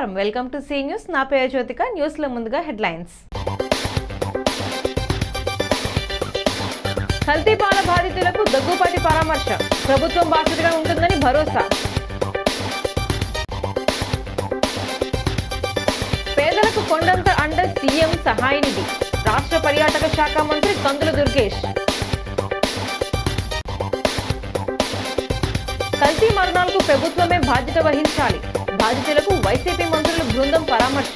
నమస్కారం, welcome to C news. నా పేరు జ్యోతిక. న్యూస్ లో ముందుగా హెడ్లైన్స్. కల్తీ పాల బాధితులకు దగ్గుపాటి పరామర్శ, ప్రభుత్వం బాధ్యతగా ఉంటుందని భరోసా. పేదలకు కొండంత అండ సీఎం సహాయ నిధి, రాష్ట్ర పర్యాటక శాఖ మంత్రి కందుల దుర్గేష్. కల్తీ మరణాలకు ప్రభుత్వమే బాధ్యత వహించాలి, బాధితులకు వైసీపీ మంత్రుల బృందం పరామర్శ.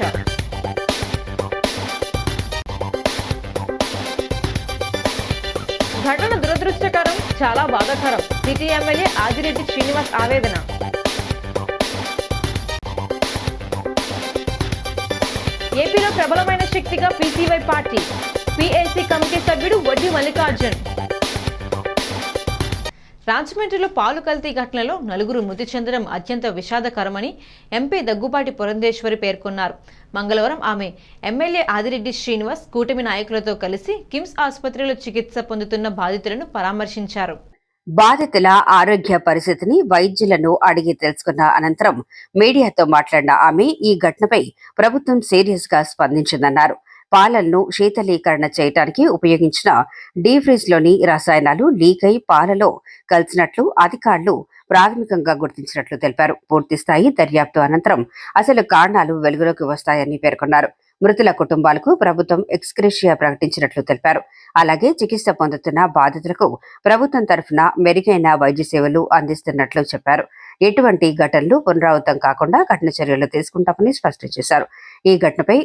ఘటన దురదృష్టకరం, చాలా బాధాకరం, సిటీ ఎమ్మెల్యే ఆదిరెడ్డి శ్రీనివాస్ ఆవేదన. ఏపీలో ప్రబలమైన శక్తిగా పీసీవై పార్టీ, పీఏసీ కమిటీ సభ్యుడు వడ్డీ మల్లికార్జున్. రాజమండ్రిలో పాలు కల్తీ ఘటనలో 4 మృతి చెందడం అత్యంత విషాదకరమని ఎంపీ దగ్గుపాటి పురంధేశ్వరి పేర్కొన్నారు. మంగళవారం ఆమె ఎమ్మెల్యే ఆదిరెడ్డి శ్రీనివాస్ కూటమి నాయకులతో కలిసి కిమ్స్ ఆసుపత్రిలో చికిత్స పొందుతున్న బాధితులను పరామర్శించారు. బాధితుల ఆరోగ్య పరిస్థితిని వైద్యులను అడిగి తెలుసుకున్న అనంతరం మీడియాతో మాట్లాడిన ఆమె ఈ ఘటనపై ప్రభుత్వం సీరియస్ గా స్పందించిందన్నారు. పాలలను శీతలీకరణ చేయడానికి ఉపయోగించిన డీఫ్రీజ్ లోని రసాయనాలు లీక్ అయి పాలలో కలిసినట్లు అధికారులు ప్రాథమికంగా గుర్తించినట్లు తెలిపారు. పూర్తిస్థాయి దర్యాప్తు అనంతరం అసలు కారణాలు వెలుగులోకి వస్తాయని పేర్కొన్నారు. మృతుల కుటుంబాలకు ప్రభుత్వం ఎక్స్గ్రేషియా ప్రకటించినట్లు తెలిపారు. అలాగే చికిత్స పొందుతున్న బాధితులకు ప్రభుత్వం తరఫున మెరుగైన వైద్య సేవలు అందిస్తున్నట్లు చెప్పారు. ఎటువంటి ఘటనలు పునరావృతం కాకుండా కఠిన చర్యలు తీసుకుంటామని స్పష్టం చేశారు. ఈ ఘటనపై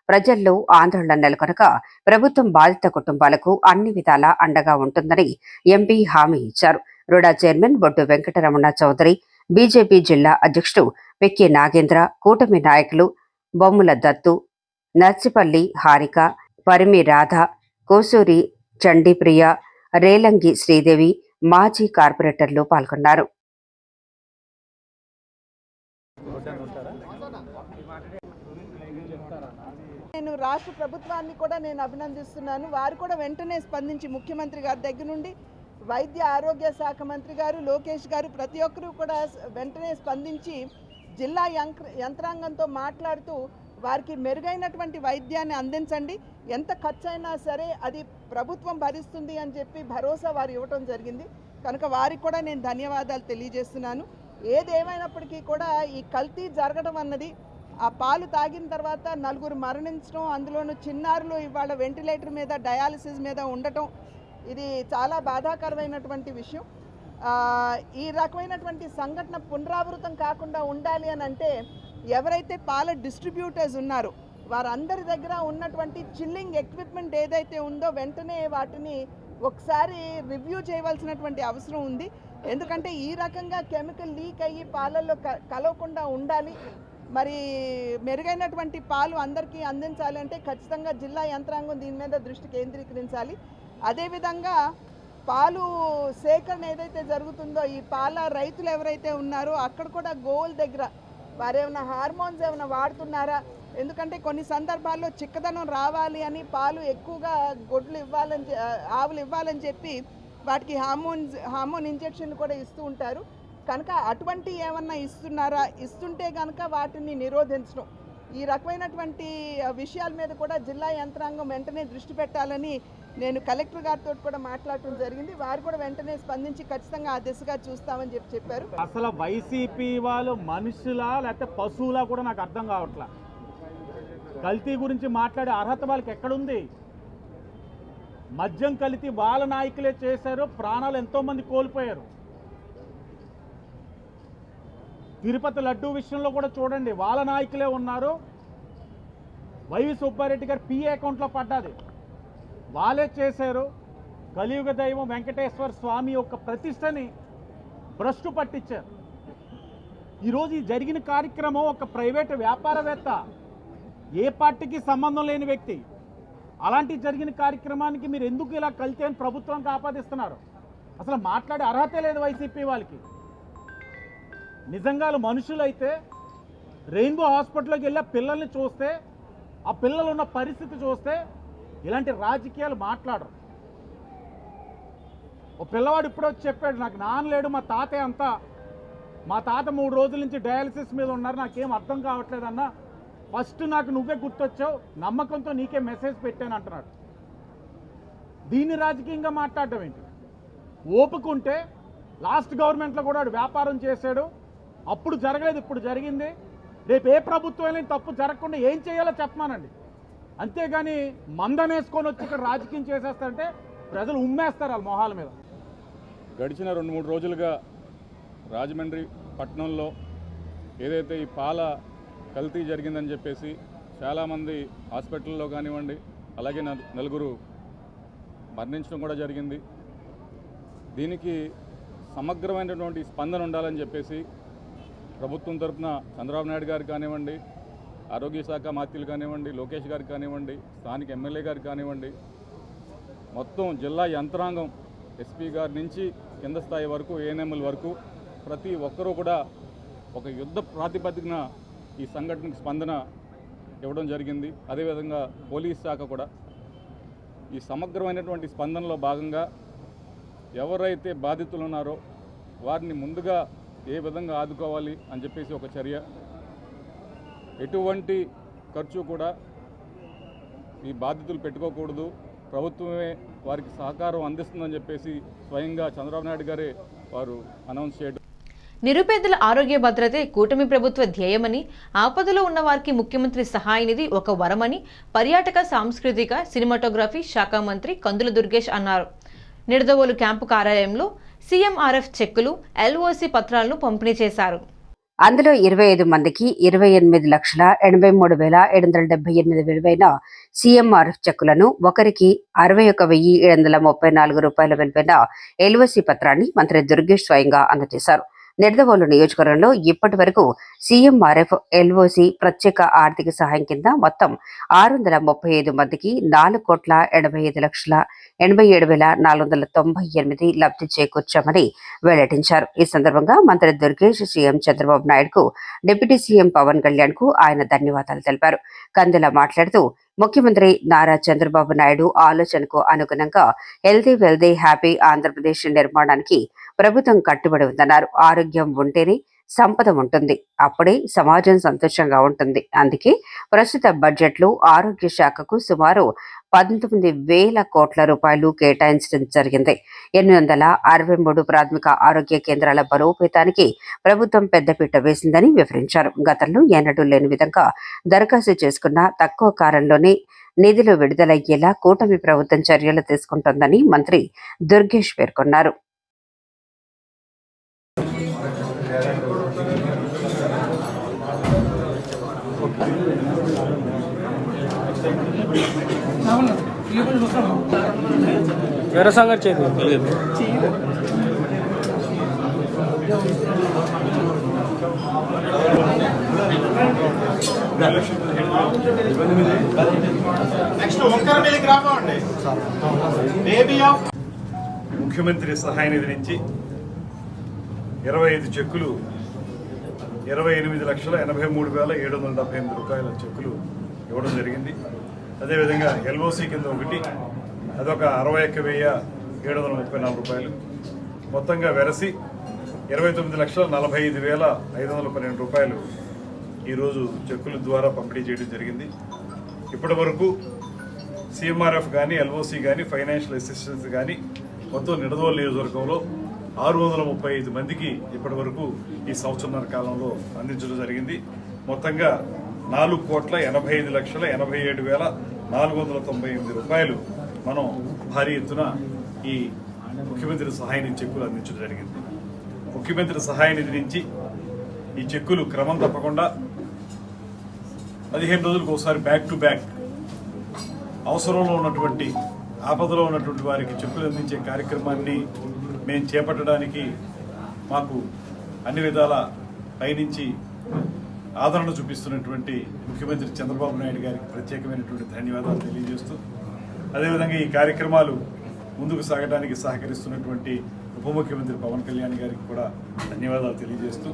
ప్రజల్లో ఆందోళన నెలకొనక ప్రభుత్వం బాధిత కుటుంబాలకు అన్ని విధాలా అండగా ఉంటుందని ఎంపీ హామీ ఇచ్చారు. రుడా చైర్మన్ బొడ్డు వెంకటరమణ చౌదరి, బీజేపీ జిల్లా అధ్యక్షుడు పెక్కి నాగేంద్ర, కూటమి నాయకులు బొమ్ముల దత్తు, నర్సిపల్లి హారిక, పరిమి రాధ, కోసూరి చండీప్రియ, రేలంగి శ్రీదేవి, మాజీ కార్పొరేటర్లు పాల్గొన్నారు. నేను రాష్ట్ర ప్రభుత్వాన్ని కూడా అభినందిస్తున్నాను. వారు కూడా వెంటనే స్పందించి ముఖ్యమంత్రి గారి దగ్గర నుండి వైద్య ఆరోగ్య శాఖ మంత్రి గారు లోకేష్ గారు ప్రతి ఒక్కరూ కూడా వెంటనే స్పందించి జిల్లా యంత్రాంగంతో మాట్లాడుతూ వారికి మెరుగైనటువంటి వైద్యాన్ని అందించండి, ఎంత ఖర్చు అయినా సరే అది ప్రభుత్వం భరిస్తుంది అని చెప్పి భరోసా వారు ఇవ్వటం జరిగింది. కనుక వారికి కూడా నేను ధన్యవాదాలు తెలియజేస్తున్నాను. ఏదేమైనప్పటికీ కూడా ఈ కల్తీ జరగడం అన్నది, ఆ పాలు తాగిన తర్వాత 4 మరణించడం, అందులోనూ చిన్నారులు ఇవాళ వెంటిలేటర్ మీద డయాలసిస్ మీద ఉండటం, ఇది చాలా బాధాకరమైనటువంటి విషయం. ఈ రకమైనటువంటి సంఘటన పునరావృతం కాకుండా ఉండాలి అని అంటే ఎవరైతే పాల డిస్ట్రిబ్యూటర్స్ ఉన్నారో వారందరి దగ్గర ఉన్నటువంటి చిల్లింగ్ ఎక్విప్మెంట్ ఏదైతే ఉందో వెంటనే వాటిని ఒకసారి రివ్యూ చేయవలసినటువంటి అవసరం ఉంది. ఎందుకంటే ఈ రకంగా కెమికల్ లీక్ అయ్యి పాలల్లో కలవకుండా ఉండాలి. మరి మెరుగైనటువంటి పాలు అందరికీ అందించాలి అంటే ఖచ్చితంగా జిల్లా యంత్రాంగం దీని మీద దృష్టి కేంద్రీకరించాలి. అదేవిధంగా పాలు సేకరణ ఏదైతే జరుగుతుందో ఈ పాల రైతులు ఎవరైతే ఉన్నారో అక్కడ కూడా గోవుల దగ్గర వారు ఏమైనా హార్మోన్స్ ఏమైనా వాడుతున్నారా, ఎందుకంటే కొన్ని సందర్భాల్లో చిక్కదనం రావాలి అని పాలు ఎక్కువగా ఆవులు ఇవ్వాలని చెప్పి వాటికి హార్మోన్ ఇంజెక్షన్లు కూడా ఇస్తూ ఉంటారు. కనుక అటువంటి ఏమన్నా ఇస్తుంటే కనుక వాటిని నిరోధించడం, ఈ రకమైనటువంటి విషయాల మీద కూడా జిల్లా యంత్రాంగం వెంటనే దృష్టి పెట్టాలని నేను కలెక్టర్ గారితో కూడా మాట్లాడటం జరిగింది. వారు కూడా వెంటనే స్పందించి ఖచ్చితంగా ఆ దిశగా చూస్తామని చెప్పారు. అసలు వైసీపీ వాళ్ళు మనుషులా లేకపోతే పశువులా కూడా నాకు అర్థం కావట్లా. కల్తీ గురించి మాట్లాడే అర్హత వాళ్ళకి ఎక్కడుంది? మద్యం కల్తీ వాళ్ళ నాయకులే చేశారు, ప్రాణాలు ఎంతో మంది కోల్పోయారు. తిరుపతి లడ్డూ విషయంలో కూడా చూడండి, వాళ్ళ నాయకులే ఉన్నారు. వైవి సుబ్బారెడ్డి గారు పిఏ అకౌంట్లో పడ్డది, వాళ్ళే చేశారు. కలియుగ దైవం వెంకటేశ్వర స్వామి యొక్క ప్రతిష్టని భ్రష్టు పట్టించారు. ఈరోజు ఈ జరిగిన కార్యక్రమం ఒక ప్రైవేటు వ్యాపారవేత్త, ఏ పార్టీకి సంబంధం లేని వ్యక్తి, అలాంటి జరిగిన కార్యక్రమానికి మీరు ఎందుకు ఇలా కల్తీ అని ప్రభుత్వానికి ఆపాదిస్తున్నారు? అసలు మాట్లాడే అర్హతే లేదు వైసీపీ వాళ్ళకి. నిజంగా మనుషులైతే రెయిన్బో హాస్పిటల్లోకి వెళ్ళి పిల్లల్ని చూస్తే, ఆ పిల్లలు ఉన్న పరిస్థితి చూస్తే ఇలాంటి రాజకీయాలు మాట్లాడరు. ఓ పిల్లవాడు ఇప్పుడే వచ్చి చెప్పాడు, నాకు నాన్న లేడు, మా తాతయ్య అంతా మా తాత 3 రోజుల నుంచి డయాలసిస్ మీద ఉన్నారు, నాకేం అర్థం కావట్లేదన్నా, ఫస్ట్ నాకు నువ్వే గుర్తొచ్చావు, నమ్మకంతో నీకే మెసేజ్ పెట్టాను అంటున్నాడు. దీన్ని రాజకీయంగా మాట్లాడటం ఏంటి? ఓపుకుంటే లాస్ట్ గవర్నమెంట్లో కూడా వాడు వ్యాపారం చేశాడు, అప్పుడు జరగలేదు, ఇప్పుడు జరిగింది. రేపు ఏ ప్రభుత్వం తప్పు జరగకుండా ఏం చేయాలో చెప్పమానండి. అంతేగాని మందం వేసుకొని వచ్చి ఇక్కడ రాజకీయం చేసేస్తారంటే ప్రజలు ఉమ్మేస్తారు వాళ్ళ మొహాల మీద. గడిచిన 2-3 రోజులుగా రాజమండ్రి పట్టణంలో ఏదైతే ఈ పాల కల్తీ జరిగిందని చెప్పేసి చాలామంది హాస్పిటల్లో కానివ్వండి, అలాగే నలుగురు మరణించడం కూడా జరిగింది. దీనికి సమగ్రమైనటువంటి స్పందన ఉండాలని చెప్పేసి ప్రభుత్వం తరఫున చంద్రబాబు నాయుడు గారు కానివ్వండి, ఆరోగ్య శాఖ మంత్రులు కానివ్వండి, లోకేష్ గారికి కానివ్వండి, స్థానిక ఎమ్మెల్యే గారు కానివ్వండి, మొత్తం జిల్లా యంత్రాంగం ఎస్పీ గారి నుంచి కింద స్థాయి వరకు ఏఎన్ఎంల వరకు ప్రతి ఒక్కరూ కూడా ఒక యుద్ధ ప్రాతిపదికన ఈ సంఘటనకు స్పందన ఇవ్వడం జరిగింది. అదేవిధంగా పోలీస్ శాఖ కూడా ఈ సమగ్రమైనటువంటి స్పందనలో భాగంగా ఎవరైతే బాధితులు ఉన్నారో వారిని ముందుగా ఏ విధంగా ఆదుకోవాలి అని చెప్పేసి ఒక చర్య, ఎటువంటి ఖర్చు కూడా ఈ బాధితులు పెట్టుకోకూడదు, ప్రభుత్వమే వారికి సహకారం అందిస్తుందని చెప్పేసి స్వయంగా చంద్రబాబు నాయుడు గారే వారు అనౌన్స్ చేయడం. నిరుపేదల ఆరోగ్య భద్రతే కూటమి ప్రభుత్వ ధ్యేయమని, ఆపదలో ఉన్న వారికి ముఖ్యమంత్రి సహాయ నిధి ఒక వరమని పర్యాటక, సాంస్కృతిక, సినిమాటోగ్రఫీ శాఖ మంత్రి కందుల దుర్గేష్ అన్నారు. నిడదవోలు క్యాంపు కార్యాలయంలో సీఎంఆర్ఎఫ్ చెక్కులు, ఎల్ఓసి పత్రాలను పంపిణీ చేశారు. అందులో 25 మందికి 28,83,778 విలువైన సీఎంఆర్ఎఫ్ చెక్కులను, ఒకరికి 61,734 రూపాయల విలువైన ఎల్ఓసి పత్రాన్ని మంత్రి దుర్గేష్ స్వయంగా అందజేశారు. నిడదవోలు నియోజకవర్గంలో ఇప్పటి వరకు సీఎంఆర్ఎఫ్ ఎల్ఓసి ప్రత్యేక ఆర్థిక సహాయం కింద మొత్తం 635 మందికి 4,85,87,498 లబ్ధి చేకూర్చామని వెల్లడించారు. ఈ సందర్భంగా మంత్రి దుర్గేష్ సీఎం చంద్రబాబు నాయుడుకు, డిప్యూటీ సీఎం పవన్ కళ్యాణ్ కు ఆయన ధన్యవాదాలు తెలిపారు. కందుల మాట్లాడుతూ ముఖ్యమంత్రి నారా చంద్రబాబు నాయుడు ఆలోచనకు అనుగుణంగా హెల్దీ వెల్దీ హ్యాపీ ఆంధ్రప్రదేశ్ నిర్మాణానికి ప్రభుత్వం కట్టుబడి ఉందన్నారు. ఆరోగ్యం ఉంటేనే సంపద ఉంటుంది, అప్పుడే సమాజం సంతోషంగా ఉంటుంది. అందుకే ప్రస్తుత బడ్జెట్లో ఆరోగ్య శాఖకు సుమారు 19,000 కోట్ల రూపాయలు కేటాయించడం జరిగింది. 863 ప్రాథమిక ఆరోగ్య కేంద్రాల బలోపేతానికి ప్రభుత్వం పెద్దపీట వేసిందని వివరించారు. గతంలో ఎన్నడూ లేని విధంగా దరఖాస్తు చేసుకున్న తక్కువ కాలంలోనే నిధులు విడుదలయ్యేలా కూటమి ప్రభుత్వం చర్యలు తీసుకుంటోందని మంత్రి దుర్గేష్ పేర్కొన్నారు. వేరే సంగతి చేయదు. ముఖ్యమంత్రి సహాయ నిధి నుంచి 25 చెక్కులు, 28,83,778 రూపాయల చెక్కులు ఇవ్వడం జరిగింది. అదేవిధంగా ఎల్ఓసి కింద ఒకటి, అదొక 61,734 రూపాయలు, మొత్తంగా వెరసి 29,45,512 రూపాయలు ఈరోజు చెక్కుల ద్వారా పంపిణీ చేయడం జరిగింది. ఇప్పటి వరకు సీఎంఆర్ఎఫ్ కానీ, ఎల్ఓసి కానీ, ఫైనాన్షియల్ అసిస్టెన్స్ కానీ మొత్తం నిడదవోలు నియోజకవర్గంలో 635 మందికి ఇప్పటి వరకు ఈ సంవత్సరాల కాలంలో అందించడం జరిగింది. మొత్తంగా 4,85,87,498 రూపాయలు మనం భారీ ఎత్తున ఈ ముఖ్యమంత్రి సహాయ నిధి చెక్కులు అందించడం జరిగింది. ముఖ్యమంత్రి సహాయ నిధి నుంచి ఈ చెక్కులు క్రమం తప్పకుండా 15 రోజులకు ఒకసారి బ్యాక్ టు బ్యాక్ అవసరంలో ఉన్నటువంటి, ఆపదలో ఉన్నటువంటి వారికి చెక్కులు అందించే కార్యక్రమాన్ని మేము చేపట్టడానికి మాకు అన్ని విధాల పైనుంచి ఆదరణ చూపిస్తున్నటువంటి ముఖ్యమంత్రి చంద్రబాబు నాయుడు గారికి ప్రత్యేకమైనటువంటి ధన్యవాదాలు తెలియజేస్తూ, అదేవిధంగా ఈ కార్యక్రమాలు ముందుకు సాగడానికి సహకరిస్తున్నటువంటి ఉప ముఖ్యమంత్రి పవన్ కళ్యాణ్ గారికి కూడా ధన్యవాదాలు తెలియజేస్తూ,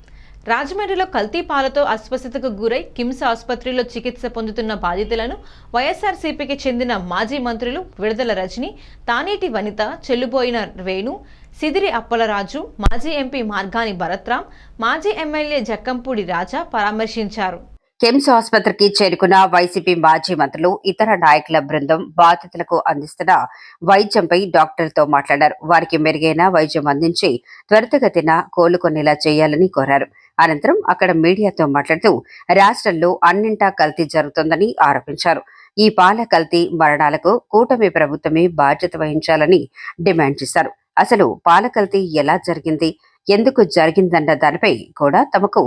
రాజమండ్రిలో కల్తీ పాలతో అస్వస్థతకు గురై కిమ్స్ ఆసుపత్రిలో చికిత్స పొందుతున్న బాధితులను వైఎస్ఆర్సీపీకి చెందిన మాజీ మంత్రులు విడుదల రజని, తానేటి వనిత, చెల్లుబోయిన వేణు, సిదిరి అప్పలరాజు, మాజీ ఎంపీ మార్గాని భరత్రాం, మాజీ ఎమ్మెల్యే జక్కంపూడి రాజా పరామర్శించారు. కిమ్స్ ఆసుపత్రికి చేరుకున్న వైసీపీ మాజీ మంత్రులు, ఇతర నాయకుల బృందం బాధితులకు అందిస్తున్న వైద్యంపై డాక్టర్తో మాట్లాడారు. వారికి మెరుగైన వైద్యం అందించి త్వరితగతిన కోలుకొనేలా చేయాలని కోరారు. అనంతరం అక్కడ మీడియాతో మాట్లాడుతూ రాష్ట్రంలో అన్నింటా కల్తీ జరుగుతోందని ఆరోపించారు. ఈ పాల కల్తీ మరణాలకు కూటమి ప్రభుత్వమే బాధ్యత వహించాలని డిమాండ్ చేశారు. అసలు పాల కల్తీ ఎలా జరిగింది, ఎందుకు జరిగిందన్న దానిపై కూడా తమకు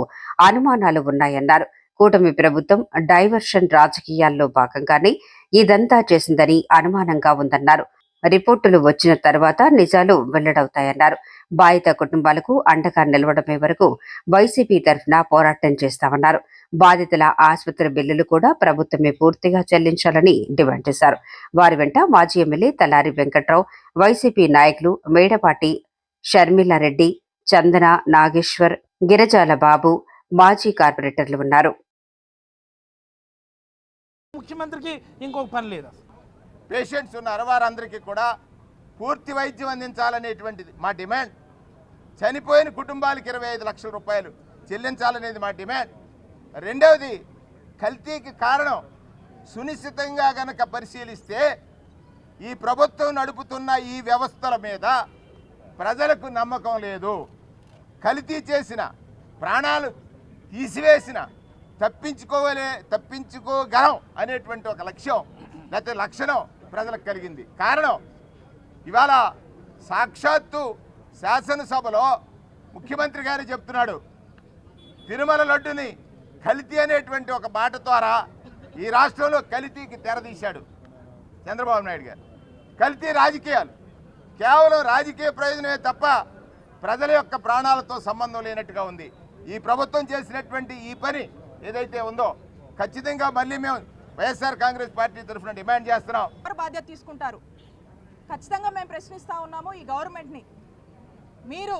అనుమానాలు ఉన్నాయన్నారు. కూటమి ప్రభుత్వం డైవర్షన్ రాజకీయాల్లో భాగంగానే ఇదంతా చేసిందని అనుమానంగా ఉందన్నారు. రిపోర్టులు వచ్చిన తర్వాత నిజాలు వెల్లడవుతాయన్నారు. బాధిత కుటుంబాలకు అండగా నిలవడమే వరకు వైసీపీ తరఫున పోరాటం చేస్తామన్నారు. బాధితుల ఆసుపత్రి బిల్లులు కూడా ప్రభుత్వమే పూర్తిగా చెల్లించాలని డిమాండ్ చేశారు. వారి వెంట మాజీ ఎమ్మెల్యే తలారి వెంకట్రావు, వైసీపీ నాయకులు మేడపాటి షర్మిలారెడ్డి, చందన నాగేశ్వర్, గిరిజాల బాబు, మాజీ కార్పొరేటర్లు ఉన్నారు. ముఖ్యమంత్రికి ఇంకొక పని లేదు. పేషెంట్స్ ఉన్నారు, వారందరికీ కూడా పూర్తి వైద్యం అందించాలనేటువంటిది మా డిమాండ్. చనిపోయిన కుటుంబాలకు 25 లక్షల రూపాయలు చెల్లించాలనేది మా డిమాండ్. రెండవది, కల్తీకి కారణం సునిశ్చితంగా గనక పరిశీలిస్తే ఈ ప్రభుత్వం నడుపుతున్న ఈ వ్యవస్థల మీద ప్రజలకు నమ్మకం లేదు. కల్తీ చేసిన, ప్రాణాలు తీసివేసిన, తప్పించుకోగలం అనేటువంటి ఒక లక్ష్యం లేకపోతే లక్షణం ప్రజలకు కలిగింది. కారణం, ఇవాళ సాక్షాత్తు శాసనసభలో ముఖ్యమంత్రి గారు చెప్తున్నాడు, తిరుమల లడ్డుని కల్తీ అనేటువంటి ఒక మాట ద్వారా ఈ రాష్ట్రంలో కల్తీకి తెరదీశాడు చంద్రబాబు నాయుడు గారు. కల్తీ రాజకీయాలు, కేవలం రాజకీయ ప్రయోజనమే తప్ప ప్రజల యొక్క ప్రాణాలతో సంబంధం లేనట్టుగా ఉంది. ఈ ప్రభుత్వం చేసినటువంటి ఈ పని ఏదైతే ఉందో ఖచ్చితంగా మళ్ళీ మేము వైఎస్ఆర్ కాంగ్రెస్ పార్టీ తరఫున డిమాండ్ చేస్తున్నాం. ఎవరు బాధ్యత తీసుకుంటారు? ఖచ్చితంగా మేము ప్రశ్నిస్తూ ఉన్నాము ఈ గవర్నమెంట్ని. మీరు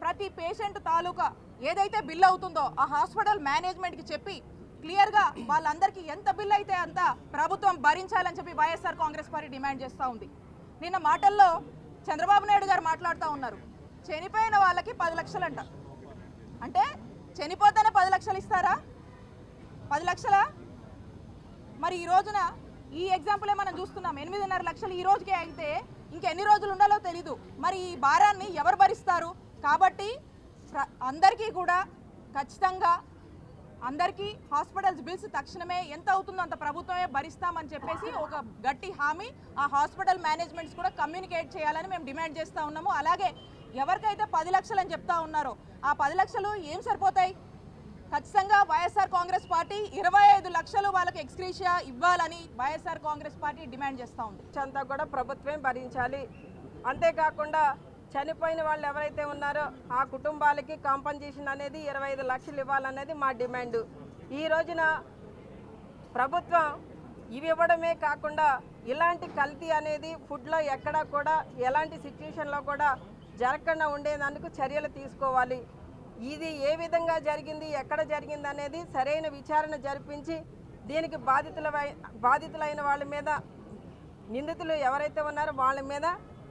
ప్రతి పేషెంట్ తాలూకా ఏదైతే బిల్ అవుతుందో ఆ హాస్పిటల్ మేనేజ్మెంట్కి చెప్పి క్లియర్గా వాళ్ళందరికీ ఎంత బిల్ అయితే అంత ప్రభుత్వం భరించాలని చెప్పి వైఎస్ఆర్ కాంగ్రెస్ పార్టీ డిమాండ్ చేస్తూ ఉంది. నిన్న మాటల్లో చంద్రబాబు నాయుడు గారు మాట్లాడుతూ ఉన్నారు, చనిపోయిన వాళ్ళకి 10 లక్షలంట. అంటే చనిపోతేనే 10 లక్షలు ఇస్తారా? 10 లక్షలా? మరి ఈ రోజున ఈ ఎగ్జాంపులే మనం చూస్తున్నాం. 8.5 లక్షలు ఈ రోజుకే అయితే ఇంకెన్ని రోజులు ఉండాలో తెలీదు. మరి ఈ భారాన్ని ఎవరు భరిస్తారు? కాబట్టి అందరికీ కూడా ఖచ్చితంగా అందరికీ హాస్పిటల్స్ బిల్స్ తక్షణమే ఎంత అవుతుందో అంత ప్రభుత్వమే భరిస్తామని చెప్పేసి ఒక గట్టి హామీ ఆ హాస్పిటల్ మేనేజ్మెంట్స్ కూడా కమ్యూనికేట్ చేయాలని మేము డిమాండ్ చేస్తూ ఉన్నాము. అలాగే ఎవరికైతే 10 లక్షలు అని చెప్తా ఉన్నారో ఆ 10 లక్షలు ఏం సరిపోతాయి? ఖచ్చితంగా వైఎస్ఆర్ కాంగ్రెస్ పార్టీ 25 లక్షలు వాళ్ళకి ఎక్స్గ్రేషియా ఇవ్వాలని వైఎస్ఆర్ కాంగ్రెస్ పార్టీ డిమాండ్ చేస్తూ ఉంది. అంతా కూడా ప్రభుత్వం భరించాలి. అంతేకాకుండా చనిపోయిన వాళ్ళు ఎవరైతే ఉన్నారో ఆ కుటుంబాలకి కాంపన్సేషన్ అనేది 25 లక్షలు ఇవ్వాలనేది మా డిమాండ్. ఈ రోజున ప్రభుత్వం ఇవి ఇవ్వడమే కాకుండా ఇలాంటి కల్తీ అనేది ఫుడ్లో ఎక్కడా కూడా ఎలాంటి సిచ్యువేషన్లో కూడా జరగకుండా ఉండేందుకు చర్యలు తీసుకోవాలి. ఇది ఏ విధంగా జరిగింది, ఎక్కడ జరిగింది అనేది సరైన విచారణ జరిపించి దీనికి బాధితులైన వాళ్ళ మీద, నిందితులు ఎవరైతే ఉన్నారో వాళ్ళ మీద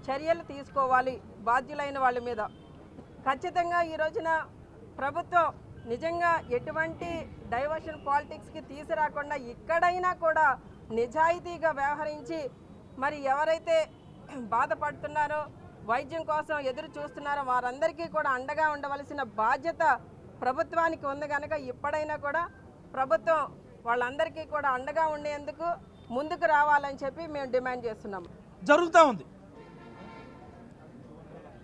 చర్యలు తీసుకోవాలి. బాధ్యులైన వాళ్ళ మీద ఖచ్చితంగా ఈ రోజున ప్రభుత్వం నిజంగా ఎటువంటి డైవర్షన్ పాలిటిక్స్కి తీసుకురాకుండా ఇక్కడైనా కూడా నిజాయితీగా వ్యవహరించి మరి ఎవరైతే బాధపడుతున్నారో వైద్యం కోసం ఎదురు చూస్తున్నారో వారందరికీ కూడా అండగా ఉండవలసిన బాధ్యత ప్రభుత్వానికి ఉంది కనుక ఇప్పుడైనా కూడా ప్రభుత్వం వాళ్ళందరికీ కూడా అండగా ఉండేందుకు ముందుకు రావాలని చెప్పి మేము డిమాండ్ చేస్తున్నాము. జరుగుతూ ఉంది.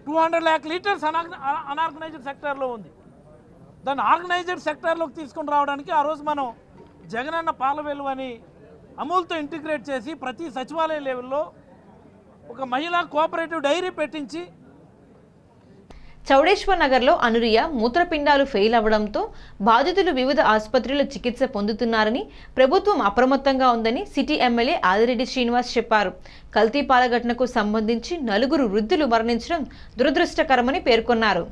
200 lakh లీటర్స్ అనార్గనైజ్డ్ సెక్టార్లో ఉంది. దాన్ని ఆర్గనైజ్డ్ సెక్టార్లోకి తీసుకొని రావడానికి ఆ రోజు మనం జగనన్న పాల వెలువ అని అమూల్తో ఇంటిగ్రేట్ చేసి ప్రతి సచివాలయ లెవెల్లో ఒక మహిళా కోఆపరేటివ్ డైరీ పెట్టించి చౌడేశ్వర్ నగర్లో అనురియ మూత్రపిండాలు ఫెయిల్ అవ్వడంతో బాధితులు వివిధ ఆసుపత్రుల్లో చికిత్స పొందుతున్నారని, ప్రభుత్వం అప్రమత్తంగా ఉందని సిటీ ఎమ్మెల్యే ఆదిరెడ్డి శ్రీనివాస్ చెప్పారు. కల్తీ పాల ఘటనకు సంబంధించి 4 వృద్ధులు మరణించడం దురదృష్టకరమని పేర్కొన్నారు.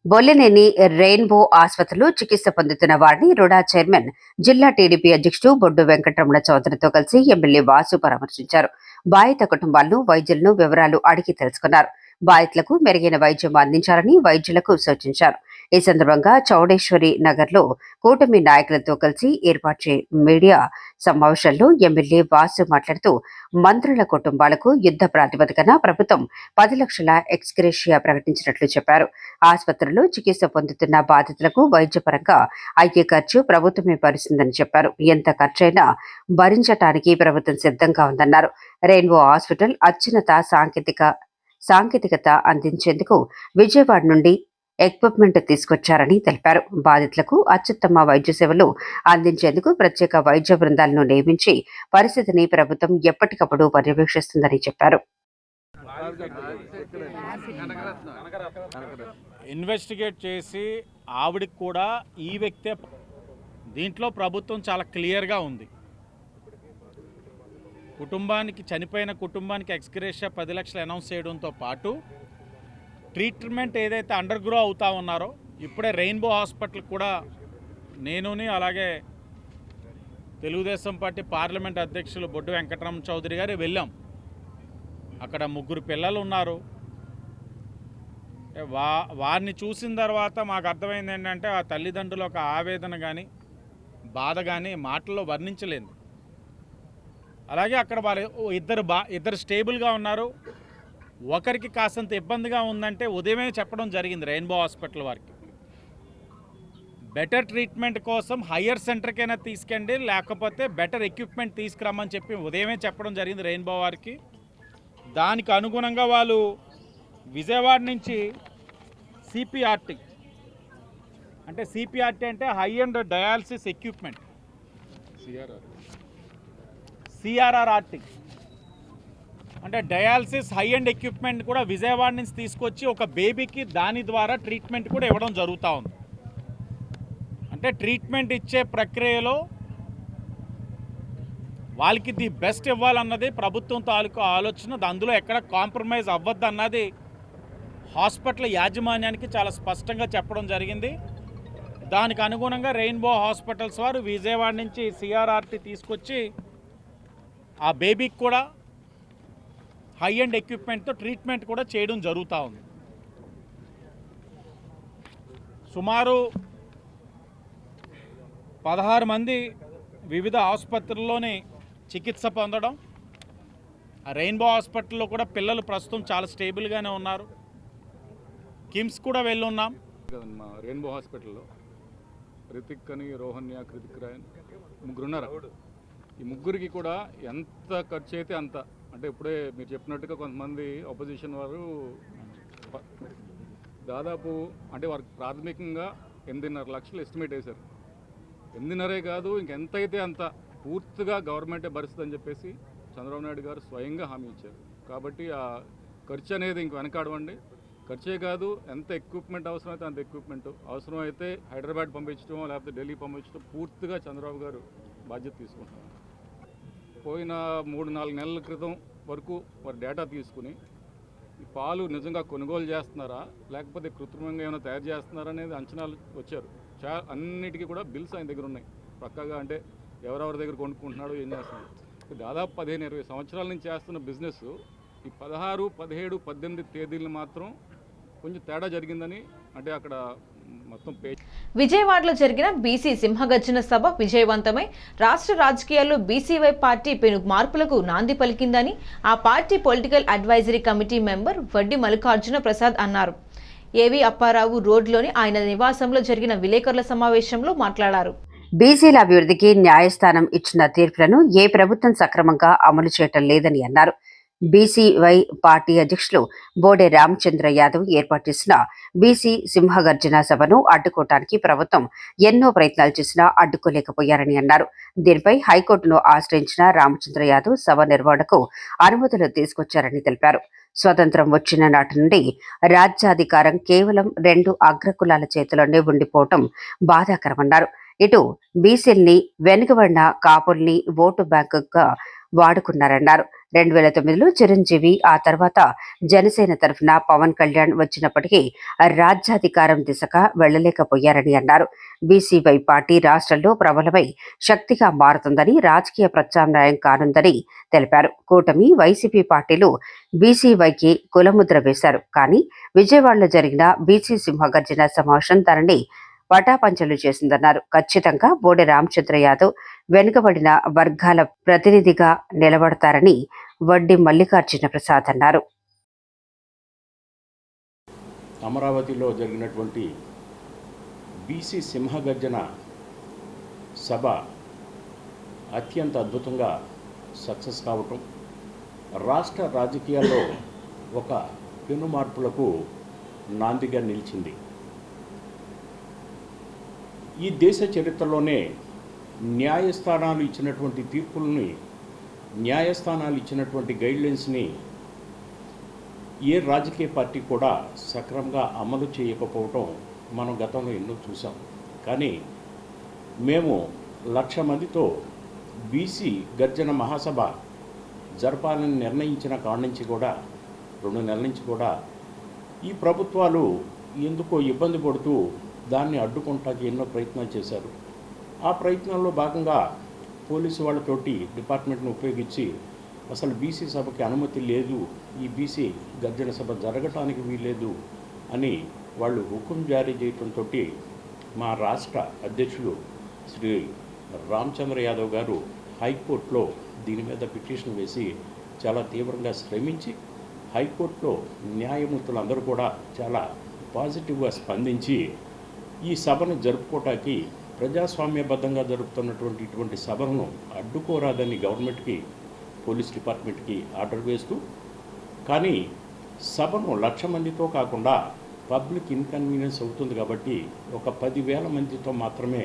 బొల్లెనేని రెయిన్బో ఆసుపత్రిలో చికిత్స పొందుతున్న వారిని రుడా చైర్మన్, జిల్లా టీడీపీ అధ్యక్షుడు బొడ్డు వెంకటరమణ చౌదరితో కలిసి ఎమ్మెల్యే వాసు పరామర్శించారు. బాధిత కుటుంబాలను, వైద్యులను వివరాలు అడిగి తెలుసుకున్నారు. బాధితులకు మెరుగైన వైద్యం అందించాలని వైద్యులకు సూచించారు. ఈ సందర్భంగా చౌడేశ్వరి నగర్ లో కూటమి నాయకులతో కలిసి ఏర్పాటు మీడియా సమావేశంలో ఎమ్మెల్యే వాసు మాట్లాడుతూ మంత్రుల కుటుంబాలకు యుద్ధ ప్రాతిపదికన ప్రభుత్వం 10 లక్షల ఎక్స్గ్రేషియా ప్రకటించినట్లు చెప్పారు. ఆసుపత్రుల్లో చికిత్స పొందుతున్న బాధితులకు వైద్యపరంగా అయ్యే ఖర్చు ప్రభుత్వమే భరిస్తుందని చెప్పారు. ఎంత ఖర్చైనా భరించటానికి ప్రభుత్వం సిద్ధంగా ఉందన్నారు. రెయిన్బో హాస్పిటల్ అత్యున్నత సాంకేతికత అందించేందుకు విజయవాడ నుండి ఎక్విప్మెంట్ తీసుకొచ్చారని తెలిపారు. బాధితులకు అత్యుత్తమ వైద్య సేవలు అందించేందుకు ప్రత్యేక వైద్య బృందాలను నియమించి పరిస్థితిని ప్రభుత్వం ఎప్పటికప్పుడు పర్యవేక్షిస్తుందని చెప్పారు. ఇన్వెస్టిగేట్ చేసి ఆవిడకి కూడా ఈ వ్యక్తే, దీంట్లో ప్రభుత్వం చాలా క్లియర్గా ఉంది. చనిపోయిన కుటుంబానికి ఎక్స్గ్రేషియా 10 లక్షలు అనౌన్స్ చేయడంతో పాటు ట్రీట్మెంట్ ఏదైతే అండర్ గ్రో అవుతా ఉన్నారో, ఇప్పుడే రెయిన్బో హాస్పిటల్ కూడా నేనుని అలాగే తెలుగుదేశం పార్టీ పార్లమెంట్ అధ్యక్షులు బొడ్డు వెంకటరామ చౌదరి గారు వెళ్ళాం. అక్కడ 3 పిల్లలు ఉన్నారు. వారిని చూసిన తర్వాత మాకు అర్థమైంది ఏంటంటే ఆ తల్లిదండ్రుల ఒక ఆవేదన కానీ బాధ కానీ మాటల్లో వర్ణించలేదు. అలాగే అక్కడ వాళ్ళు ఇద్దరు స్టేబుల్గా ఉన్నారు. ఒకరికి కాసంత ఇబ్బందిగా ఉందంటే ఉదయమే చెప్పడం జరిగింది రెయిన్బో హాస్పిటల్ వారికి. బెటర్ ట్రీట్మెంట్ కోసం హయ్యర్ సెంటర్కైనా తీసుకెళ్ళండి, లేకపోతే బెటర్ ఎక్విప్మెంట్ తీసుకురమ్మని చెప్పి ఉదయమే చెప్పడం జరిగింది రెయిన్బో వారికి. దానికి అనుగుణంగా వాళ్ళు విజయవాడ నుంచి సిపిఆర్టీ అంటే హై అండ్ డయాలసిస్ ఎక్విప్మెంట్, సిఆర్ఆర్ఆర్టీ అంటే డయాలసిస్ హై అండ్ ఎక్విప్మెంట్ కూడా విజయవాడ నుంచి తీసుకొచ్చి ఒక బేబీకి దాని ద్వారా ట్రీట్మెంట్ కూడా ఇవ్వడం జరుగుతూ ఉంది. అంటే ట్రీట్మెంట్ ఇచ్చే ప్రక్రియలో వాళ్ళకి ది బెస్ట్ ఇవ్వాలన్నది ప్రభుత్వం తాలూకు ఆలోచన. అందులో ఎక్కడ కాంప్రమైజ్ అవ్వద్దు అన్నది హాస్పిటల్ యాజమాన్యానికి చాలా స్పష్టంగా చెప్పడం జరిగింది. దానికి అనుగుణంగా రెయిన్బో హాస్పిటల్స్ వారు విజయవాడ నుంచి సిఆర్ఆర్టీ తీసుకొచ్చి ఆ బేబీకి కూడా హై అండ్ ఎక్విప్మెంట్తో ట్రీట్మెంట్ కూడా చేయడం జరుగుతూ ఉంది. సుమారు 16 మంది వివిధ ఆసుపత్రుల్లోనే చికిత్స పొందడం. ఆ రెయిన్బో హాస్పిటల్లో కూడా పిల్లలు ప్రస్తుతం చాలా స్టేబుల్గానే ఉన్నారు. కిమ్స్ కూడా వెళ్ళున్నాం. మా రెయిన్బో హాస్పిటల్లో రితిక్ అని, రోహన్య, కృతిక్ రాయన్ 3 ఉన్నారు. ఈ 3కి కూడా ఎంత ఖర్చు అయితే అంత, అంటే ఇప్పుడే మీరు చెప్పినట్టుగా కొంతమంది అపోజిషన్ వారు దాదాపు అంటే వారికి ప్రాథమికంగా 8.5 లక్షలు ఎస్టిమేట్ వేశారు. 8.5 కాదు, ఇంకెంత అయితే అంత పూర్తిగా గవర్నమెంటే భరిస్తుందని చెప్పేసి చంద్రబాబు నాయుడు గారు స్వయంగా హామీ ఇచ్చారు. కాబట్టి ఆ ఖర్చు అనేది ఇంక వెనకాడవండి. ఖర్చే కాదు, ఎంత ఎక్విప్మెంట్ అవసరమైతే అంత ఎక్విప్మెంట్, అవసరమైతే హైదరాబాద్ పంపించడమో లేకపోతే ఢిల్లీ పంపించడం పూర్తిగా చంద్రబాబు గారు బాధ్యత తీసుకుంటున్నారు. పోయిన 3-4 నెలల క్రితం వరకు వారి డేటా తీసుకుని ఈ పాలు నిజంగా కొనుగోలు చేస్తున్నారా లేకపోతే కృత్రిమంగా ఏమైనా తయారు చేస్తున్నారా అనేది అంచనాలు వచ్చారు. అన్నిటికీ కూడా బిల్స్ ఆయన దగ్గర ఉన్నాయి పక్కాగా. అంటే ఎవరెవరి దగ్గర కొనుక్కుంటున్నాడో ఏం చేస్తున్నాడు. దాదాపు 15-20 సంవత్సరాల నుంచి చేస్తున్న బిజినెస్ ఈ 16, 17, 18 తేదీలను మాత్రం కొంచెం తేడా జరిగిందని, అంటే అక్కడ మొత్తం విజయవాడలో జరిగిన బీసీ సింహగర్జన సభ విజయవంతమై రాష్ట్ర రాజకీయాల్లో బీసీవై పార్టీ పెను మార్పులకు నాంది పలికిందని ఆ party political advisory committee member వడ్డి మల్లికార్జున ప్రసాద్ అన్నారు. ఏవి అప్పారావు రోడ్లోని ఆయన నివాసంలో జరిగిన విలేకరుల సమావేశంలో మాట్లాడారు. బీసీల అభివృద్ధికి న్యాయస్థానం ఇచ్చిన తీర్పులను ఏ ప్రభుత్వం సక్రమంగా అమలు చేయటం లేదని అన్నారు. బీసీవై పార్టీ అధ్యక్షులు బోడే రామచంద్ర యాదవ్ ఏర్పాటు చేసిన బీసీ సింహగర్జన సభను అడ్డుకోవటానికి ప్రభుత్వం ఎన్నో ప్రయత్నాలు చేసినా అడ్డుకోలేకపోయారని అన్నారు. దీనిపై హైకోర్టును ఆశ్రయించిన రామచంద్ర యాదవ్ సభ నిర్వహణకు అనుమతులు తీసుకొచ్చారని తెలిపారు. స్వతంత్రం వచ్చిన నాటి నుండి రాజ్యాధికారం కేవలం 2 అగ్రకులాల చేతిలోనే ఉండిపోవటం బాధాకరమన్నారు. ఇటు బీసీల్ని వెనుకబడిన కాపుల్ని ఓటు బ్యాంకుగా వాడుకున్నారన్నారు. 2009లో చిరంజీవి, ఆ తర్వాత జనసేన తరఫున పవన్ కళ్యాణ్ వచ్చినప్పటికీ రాజ్యాధికారం దిశగా వెళ్లలేకపోయారని అన్నారు. బీసీవై పార్టీ రాష్ట్రంలో ప్రబలమై శక్తిగా మారుతుందని, రాజకీయ ప్రత్యామ్నాయం కానుందని తెలిపారు. కూటమి, వైసీపీ పార్టీలు బీసీవైకి కులముద్ర వేశారు. కానీ విజయవాడలో జరిగిన బీసీ సింహగర్జన సమావేశం దానిని పటాపంచలు చేసిందన్నారు. ఖచ్చితంగా బోడె రామచంద్ర యాదవ్ వెనుకబడిన వర్గాల ప్రతినిధిగా నిలబడతారని వడ్డీ మల్లికార్జున ప్రసాద్ అన్నారు. అమరావతిలో జరిగినటువంటి బీసీ సింహగర్జన సభ అత్యంత అద్భుతంగా సక్సెస్ కావటం, రాష్ట్ర రాజకీయాల్లో ఒక పెను మార్పులకు నాందిగా నిలిచింది. ఈ దేశ చరిత్రలోనే న్యాయస్థానాలు ఇచ్చినటువంటి తీర్పుల్ని, న్యాయస్థానాలు ఇచ్చినటువంటి గైడ్లైన్స్ని ఏ రాజకీయ పార్టీ కూడా సక్రమంగా అమలు చేయకపోవటం మనం గతంలో ఎన్నో చూసాం. కానీ మేము 1,00,000 మందితో బీసీ గర్జన మహాసభ జరపాలని నిర్ణయించిన కాడి నుంచి కూడా 2 నెలల నుంచి కూడా ఈ ప్రభుత్వాలు ఎందుకో ఇబ్బంది పడుతూ దాన్ని అడ్డుకుంటానికి ఎన్నో ప్రయత్నాలు చేశారు. ఆ ప్రయత్నాల్లో భాగంగా పోలీసు వాళ్ళతోటి డిపార్ట్మెంట్ను ఉపయోగించి అసలు బీసీ సభకి అనుమతి లేదు, ఈ బీసీ గర్జన సభ జరగటానికి వీల్లేదు అని వాళ్ళు హుకుం జారీ చేయడంతో మా రాష్ట్ర అధ్యక్షులు శ్రీ రామచంద్ర యాదవ్ గారు హైకోర్టులో దీని మీద పిటిషన్ వేసి చాలా తీవ్రంగా శ్రమించి హైకోర్టులో న్యాయమూర్తులందరూ కూడా చాలా పాజిటివ్గా స్పందించి ఈ సభను జరుపుకోవటానికి ప్రజాస్వామ్యబద్ధంగా జరుపుతున్నటువంటి ఇటువంటి సభలను అడ్డుకోరాదని గవర్నమెంట్కి, పోలీస్ డిపార్ట్మెంట్కి ఆర్డర్ వేస్తూ, కానీ సభను 1,00,000 మందితో కాకుండా పబ్లిక్ ఇన్కన్వీనియన్స్ అవుతుంది కాబట్టి ఒక 10,000 మందితో మాత్రమే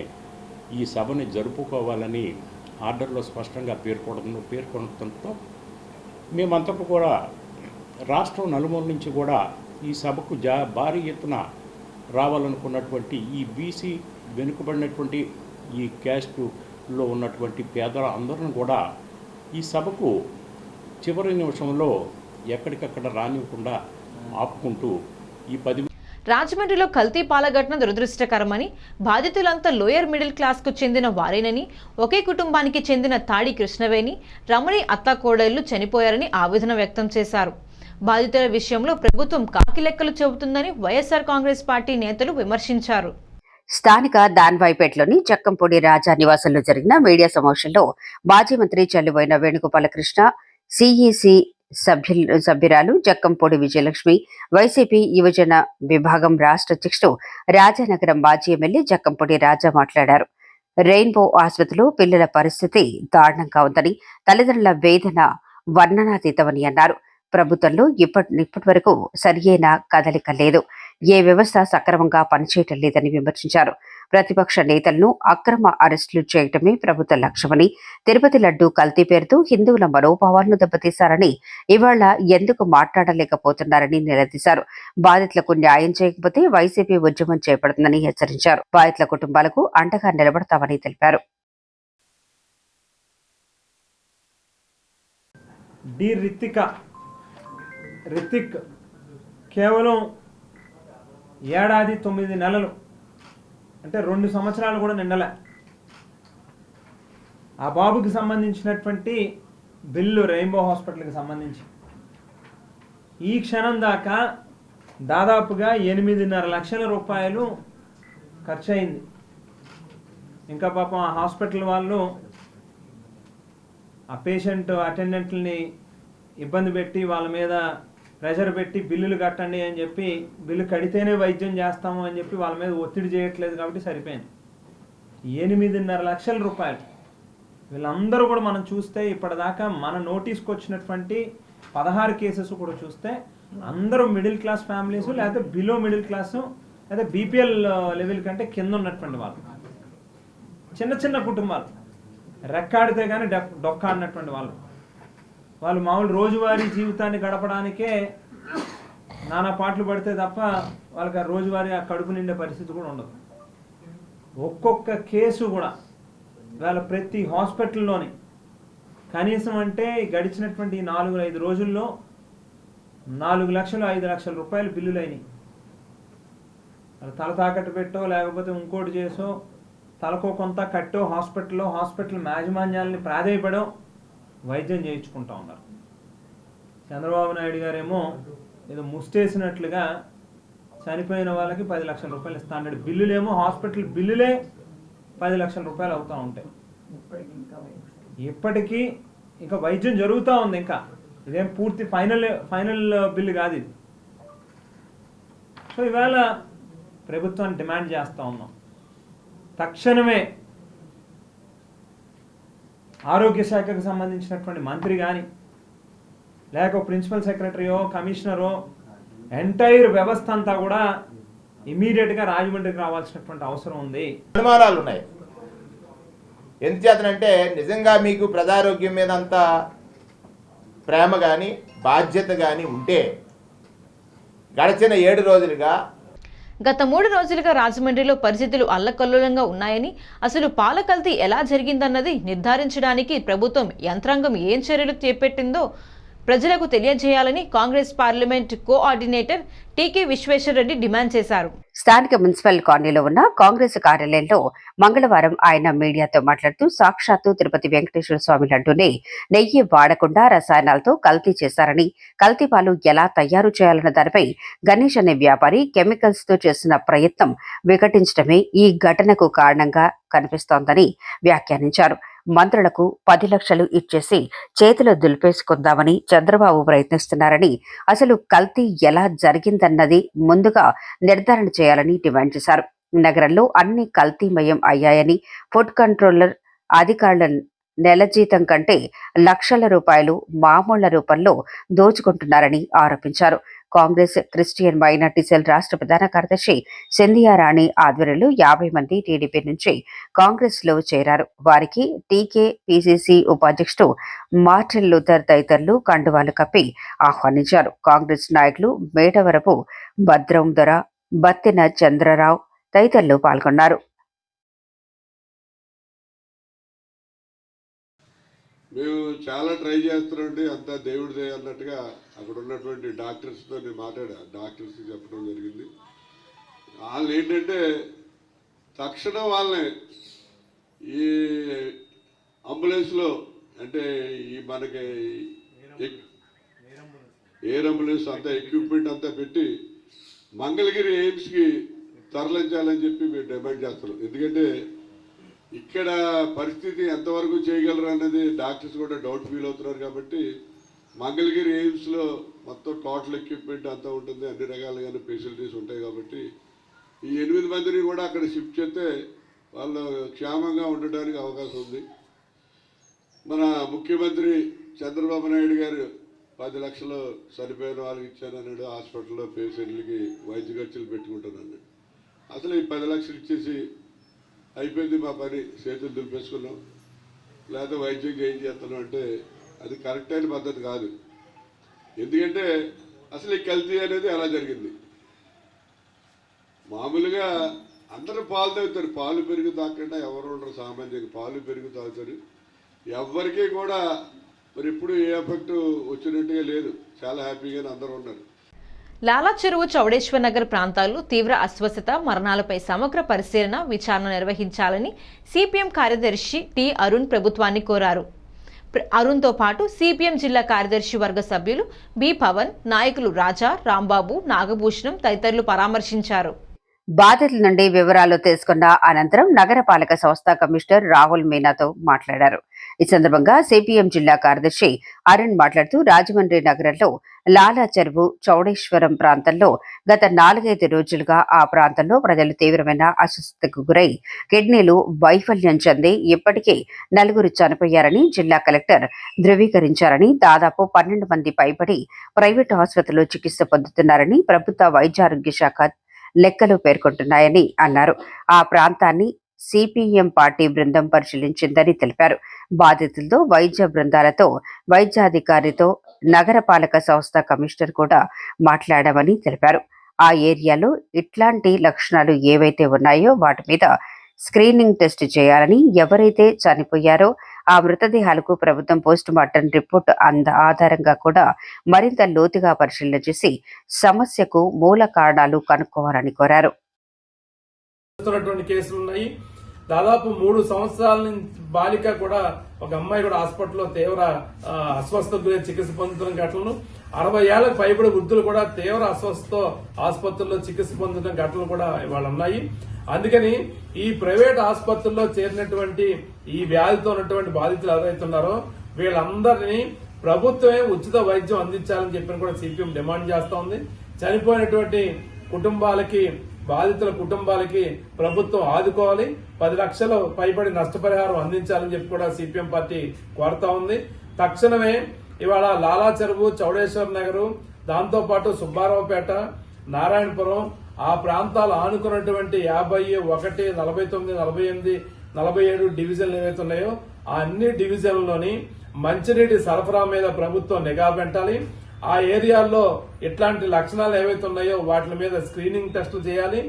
ఈ సభని జరుపుకోవాలని ఆర్డర్లో స్పష్టంగా పేర్కొనడంతో మేమంతకు కూడా రాష్ట్రం నలుమూల నుంచి కూడా ఈ సభకు భారీ ఎత్తున రావాలనుకున్నటువంటి ఈ బీసీ వెనుకబడినటువంటి ఈ క్యాస్టులో ఉన్నటువంటి పేదల అందరిని కూడా ఈ సభకు చివరి నిమిషంలో ఎక్కడికక్కడ రానివ్వకుండా ఆపుకుంటూ ఈ 10. రాజమండ్రిలో కల్తీ పాల ఘటన దురదృష్టకరమని, బాధితులంతా లోయర్ మిడిల్ క్లాస్కు చెందిన వారేనని, ఒకే కుటుంబానికి చెందిన తాడి కృష్ణవేణి, రమణి అత్తాకోడళ్లు చనిపోయారని ఆవేదన వ్యక్తం చేశారు. బాధితుల విషయంలో ప్రభుత్వం కాకి లెక్కలు చెబుతుందని వైఎస్ఆర్ కాంగ్రెస్ పార్టీ నేతలు విమర్శించారు. స్థానిక దాన్వాయిపేటలోని జక్కంపూడి రాజా నివాసంలో జరిగిన మీడియా సమావేశంలో మాజీ మంత్రి చల్లిబోయిన వేణుగోపాలకృష్ణ, సిఈసి సభ్యురాలు జక్కంపూడి విజయలక్ష్మి, వైసీపీ యువజన విభాగం రాష్ట్ర అధ్యక్షుడు రాజానగరం మాజీ ఎమ్మెల్యే జక్కంపూడి రాజా మాట్లాడారు. రెయిన్బో ఆసుపత్రిలో పిల్లల పరిస్థితి దారుణంగా ఉందని, తల్లిదండ్రుల వేదన వర్ణనాతీతమని అన్నారు. ప్రభుత్వంలో ఇప్పటి వరకు సరియైన కదలిక లేదు, ఏ వ్యవస్థ సక్రమంగా పనిచేయటం లేదని విమర్శించారు. ప్రతిపక్ష నేతలను అక్రమ అరెస్టులు చేయటమే ప్రభుత్వ లక్ష్యమని, తిరుపతి లడ్డూ కల్తీ పేరుతో హిందువుల మనోభావాలను దెబ్బతీశారని, ఇవాళ ఎందుకు మాట్లాడలేకపోతున్నారని నిలదీశారు. బాధితులకు న్యాయం చేయకపోతే వైసీపీ ఉద్యమం చేపడుతుందని హెచ్చరించారు. బాధితుల కుటుంబాలకు అండగా నిలబడతామని తెలిపారు. రితిక్ కేవలం 1 ఏడాది 9 నెలలు, అంటే 2 సంవత్సరాలు కూడా నిండలే. ఆ బాబుకి సంబంధించినటువంటి బిల్లు రెయిన్బో హాస్పిటల్కి సంబంధించి ఈ క్షణం దాకా దాదాపుగా 8.5 లక్షల రూపాయలు ఖర్చు అయింది. ఇంకా పాపం ఆ హాస్పిటల్ వాళ్ళు ఆ పేషెంట్ అటెండెంట్లని ఇబ్బంది పెట్టి వాళ్ళ మీద ప్రెషర్ పెట్టి బిల్లులు కట్టండి అని చెప్పి, బిల్లు కడితేనే వైద్యం చేస్తాము అని చెప్పి వాళ్ళ మీద ఒత్తిడి చేయట్లేదు కాబట్టి సరిపోయింది. 8.5 లక్షల రూపాయలు వీళ్ళందరూ కూడా మనం చూస్తే ఇప్పటిదాకా మన నోటీస్కి వచ్చినటువంటి 16 కేసెస్ కూడా చూస్తే అందరూ మిడిల్ క్లాస్ ఫ్యామిలీస్, లేకపోతే బిలో మిడిల్ క్లాసు, లేదా బీపీఎల్ లెవెల్ కంటే కింద ఉన్నటువంటి వాళ్ళు, చిన్న చిన్న కుటుంబాలు, రెక్కాడితే కానీ డొక్కాడినటువంటి వాళ్ళు మామూలు రోజువారీ జీవితాన్ని గడపడానికే నానా పాటలు పడితే తప్ప వాళ్ళకి ఆ రోజువారీ ఆ కడుపు నిండే పరిస్థితి కూడా ఉండదు. ఒక్కొక్క కేసు కూడా వాళ్ళ ప్రతి హాస్పిటల్లోని కనీసం అంటే గడిచినటువంటి 4-5 రోజుల్లో 4 లక్షలు 5 లక్షల రూపాయలు బిల్లులు అయినాయి. తల తాకట్టు పెట్టో లేకపోతే ఇంకోటి చేసో తలకో కొంత కట్టో హాస్పిటల్ యాజమాన్యాలని ప్రాధేయపడో వైద్యం చేయించుకుంటా ఉన్నారు. చంద్రబాబు నాయుడు గారేమో ఏదో ముస్టేసినట్లుగా చనిపోయిన వాళ్ళకి 10 లక్షల రూపాయలు ఇస్తా అన్నాడు. బిల్లులేమో హాస్పిటల్ బిల్లులే 10 లక్షల రూపాయలు అవుతూ ఉంటాయి. ఇప్పటికీ ఇంకా వైద్యం జరుగుతూ ఉంది. ఇంకా ఇదేం పూర్తి ఫైనల్ బిల్లు కాదు ఇది. సో ఇవాళ ప్రభుత్వాన్ని డిమాండ్ చేస్తూ ఉన్నాం, తక్షణమే ఆరోగ్య శాఖకు సంబంధించినటువంటి మంత్రి కానీ లేక ప్రిన్సిపల్ సెక్రటరీయో కమిషనరో ఎంటైర్ వ్యవస్థ అంతా కూడా ఇమీడియట్గా రాజమండ్రికి రావాల్సినటువంటి అవసరం ఉంది. అనుమానాలు ఉన్నాయి. ఎందుచేతనంటే నిజంగా మీకు ప్రజారోగ్యం మీద అంత ప్రేమ కానీ బాధ్యత కానీ ఉంటే గడిచిన 7 రోజులుగా గత 3 రోజులుగా రాజమండ్రిలో పరిస్థితులు అల్లకల్లోలంగా ఉన్నాయని, అసలు పాల కల్తీ ఎలా జరిగిందన్నది నిర్ధారించడానికి ప్రభుత్వం యంత్రాంగం ఏం చర్యలు చేపట్టిందో ప్రజలకు తెలియజేయాలని కాంగ్రెస్ పార్లమెంట్ కోఆర్డినేటర్ టీకే విశ్వేశ్వరరెడ్డి డిమాండ్ చేశారు. స్థానిక మున్సిపల్ కాలనీలో ఉన్న కాంగ్రెస్ కార్యాలయంలో మంగళవారం ఆయన మీడియాతో మాట్లాడుతూ సాక్షాత్తు తిరుపతి వెంకటేశ్వర స్వామి లడ్డూనే నెయ్యి వాడకుండా రసాయనాలతో కల్తీ చేశారని, కల్తీ పాలు ఎలా తయారు చేయాలన్న దానిపై గణేష్ అనే వ్యాపారి కెమికల్స్ తో చేసిన ప్రయత్నం వికటించడమే ఈ ఘటనకు కారణంగా కనిపిస్తోందని వ్యాఖ్యానించారు. మంత్రులకు 10 లక్షలు ఇచ్చేసి చేతిలో దులిపేసుకుందామని చంద్రబాబు ప్రయత్నిస్తున్నారని, అసలు కల్తీ ఎలా జరిగిందన్నది ముందుగా నిర్ధారణ చేయాలని డిమాండ్ చేశారు. నగరంలో అన్ని కల్తీమయం అయ్యాయని, ఫుడ్ కంట్రోలర్ అధికారుల నెల జీతం కంటే లక్షల రూపాయలు మామూళ్ల రూపంలో దోచుకుంటున్నారని ఆరోపించారు. కాంగ్రెస్ క్రిస్టియన్ మైనార్టీ సెల్ రాష్ట్ర ప్రధాన కార్యదర్శి సింధియా రాణి ఆధ్వర్యంలో 50 మంది టీడీపీ నుంచి కాంగ్రెస్ లో చేరారు. వారికి టీకే పీసీసీ ఉపాధ్యక్షుడు మార్టిన్ లూథర్ తదితరులు కండువాలు కప్పి ఆహ్వానించారు. కాంగ్రెస్ నాయకులు మేడవరపు భద్రం దొర, బత్తిన చంద్రరావు తదితరులు పాల్గొన్నారు. మేము చాలా ట్రై చేస్తున్నామండి, అంతా దేవుడిదే అన్నట్టుగా అక్కడ ఉన్నటువంటి డాక్టర్స్తో నేను మాట్లాడా. డాక్టర్స్కి చెప్పడం జరిగింది. వాళ్ళు ఏంటంటే తక్షణం వాళ్ళని ఈ అంబులెన్స్లో అంటే ఈ మనకి ఎయిర్ అంబులెన్స్ అంతా ఎక్విప్మెంట్ అంతా పెట్టి మంగళగిరి ఎయిమ్స్కి తరలించాలని చెప్పి మేము డిమాండ్ చేస్తున్నాం. ఎందుకంటే ఇక్కడ పరిస్థితి ఎంతవరకు చేయగలరు అన్నది డాక్టర్స్ కూడా డౌట్ ఫీల్ అవుతున్నారు. కాబట్టి మంగళగిరి ఎయిమ్స్లో మొత్తం టోటల్ ఎక్విప్మెంట్ అంతా ఉంటుంది, అన్ని రకాలుగానే ఫెసిలిటీస్ ఉంటాయి. కాబట్టి ఈ 8 మందిని కూడా అక్కడ షిఫ్ట్ చేస్తే వాళ్ళు క్షేమంగా ఉండడానికి అవకాశం ఉంది. మన ముఖ్యమంత్రి చంద్రబాబు నాయుడు గారు 10 లక్షలు చనిపోయిన వాళ్ళకి ఇచ్చానన్నాడు, హాస్పిటల్లో పేషెంట్లకి వైద్య ఖర్చులు పెట్టుకుంటానన్నాడు. అసలు ఈ 10 లక్షలు ఇచ్చేసి అయిపోయింది మా పని, చేతులు దులిపేసుకున్నాం లేదా వైద్యం ఏం చేస్తున్నాం అంటే అది కరెక్ట్ అయిన పద్ధతి కాదు. ఎందుకంటే అసలు ఈ కల్తీ అనేది ఎలా జరిగింది? మామూలుగా అందరూ పాలు తాగుతారు, పాలు పెరుగు తాకుండా ఎవరు ఉండరు. సామాన్యంగా పాలు పెరుగు తాగుతారు. ఎవరికీ కూడా మరి ఎప్పుడు ఏ ఎఫెక్ట్ వచ్చినట్టుగా లేదు, చాలా హ్యాపీగానే అందరూ ఉన్నారు. లాలా చెరువు చౌడేశ్వర్ నగర్ ప్రాంతాల్లో తీవ్ర అస్వస్థత మరణాలపై సమగ్ర పరిశీలన విచారణ నిర్వహించాలని సిపిఎం కార్యదర్శి టి అరుణ్ ప్రభుత్వాన్ని కోరారు. అరుణ్తో పాటు సిపిఎం జిల్లా కార్యదర్శి వర్గ సభ్యులు బి పవన్, నాయకులు రాజా, రాంబాబు, నాగభూషణం తదితరులు పరామర్శించారు. బాధితుల నుండి వివరాలు తెలుసుకున్న అనంతరం నగరపాలక సంస్థ కమిషనర్ రాహుల్ మీనాతో మాట్లాడారు. ఈ సందర్భంగా సిపిఎం జిల్లా కార్యదర్శి అరుణ్ మాట్లాడుతూ రాజమండ్రి నగరంలో లాలా చెరువు చౌడేశ్వరం ప్రాంతంలో గత 4-5 రోజులుగా ఆ ప్రాంతంలో ప్రజలు తీవ్రమైన అస్వస్థతకు గురై కిడ్నీలు వైఫల్యం చెంది ఇప్పటికే 4 చనిపోయారని జిల్లా కలెక్టర్ ధృవీకరించారని, దాదాపు 12 మంది పైబడి ప్రైవేటు ఆసుపత్రిలో చికిత్స పొందుతున్నారని ప్రభుత్వ వైద్యారోగ్య శాఖ లెక్కలు పేర్కొంటున్నాయని అన్నారు. ఆ ప్రాంతాన్ని సిపిఎం పార్టీ బృందం పరిశీలించిందని తెలిపారు. బాధితులతో వైద్య బృందాలతో వైద్యాధికారితో నగరపాలక సంస్థ కమిషనర్ కూడా మాట్లాడామని తెలిపారు. ఆ ఏరియాలో ఇట్లాంటి లక్షణాలు ఏవైతే ఉన్నాయో వాటి మీద స్క్రీనింగ్ టెస్ట్ చేయాలని, ఎవరైతే చనిపోయారో ఆ మృతదేహాలకు ప్రభుత్వం పోస్ట్ మార్టం రిపోర్టు ఆధారంగా కూడా మరింత లోతుగా పరిశీలన చేసి సమస్యకు మూల కారణాలు కనుక్కోవాలని కోరారు. కేసులు ఉన్నాయి. దాదాపు 3 సంవత్సరాల నుంచి బాలిక కూడా, ఒక అమ్మాయి కూడా హాస్పిటల్లో తీవ్ర అస్వస్థతకు గురి చికిత్స పొందుతున్న ఘటనలు, 60 ఏళ్లకు పైబడి వృద్ధులు కూడా తీవ్ర అస్వస్థతో ఆసుపత్రుల్లో చికిత్స పొందుతున్న ఘటనలు కూడా ఇవాళ ఉన్నాయి. అందుకని ఈ ప్రైవేట్ ఆసుపత్రుల్లో చేరినటువంటి ఈ వ్యాధితో ఉన్నటువంటి బాధితులు ఎవరైతున్నారో వీళ్ళందరినీ ప్రభుత్వమే ఉచిత వైద్యం అందించాలని చెప్పి కూడా సిపిఎం డిమాండ్ చేస్తా ఉంది. చనిపోయినటువంటి కుటుంబాలకి, బాధితుల కుటుంబాలకి ప్రభుత్వం ఆదుకోవాలి, 10 లక్షలు పైబడి నష్టపరిహారం అందించాలని చెప్పి కూడా సిపిఎం పార్టీ కోరుతా ఉంది. తక్షణమే ఇవాళ లాలా చెరువు, చౌడేశ్వర్ నగరు, దాంతో పాటు సుబ్బారావుపేట, నారాయణపురం ఆ ప్రాంతాలు ఆనుకున్నటువంటి 51, 49, 48, 47 డివిజన్లు ఏవైతే ఉన్నాయో ఆ అన్ని డివిజన్లలోని మంచినీటి సరఫరా మీద ప్రభుత్వం నిఘా పెట్టాలి. ఆ ఏరియాల్లో ఇట్లాంటి లక్షణాలు ఏవైతే ఉన్నాయో వాటి మీద స్క్రీనింగ్ టెస్టులు చేయాలి.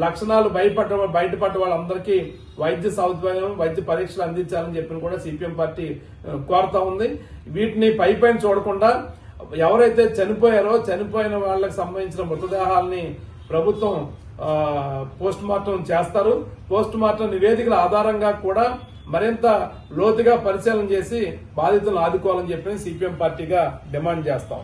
లక్షణాలు బయటపడ్డ వాళ్ళందరికీ వైద్య సౌకర్యం, వైద్య పరీక్షలు అందించాలని చెప్పి కూడా సిపిఎం పార్టీ కోరుతా ఉంది. వీటిని పైపైన చూడకుండా ఎవరైతే చనిపోయారో చనిపోయిన వాళ్ళకి సంబంధించిన మృతదేహాలని ప్రభుత్వం పోస్ట్ మార్టం చేస్తారు. పోస్ట్ మార్టం నివేదికల ఆధారంగా కూడా మరింత లోతుగా పరిశీలన చేసి బాధితులను ఆదుకోవాలని చెప్పి సిపిఎం పార్టీగా డిమాండ్ చేస్తాం.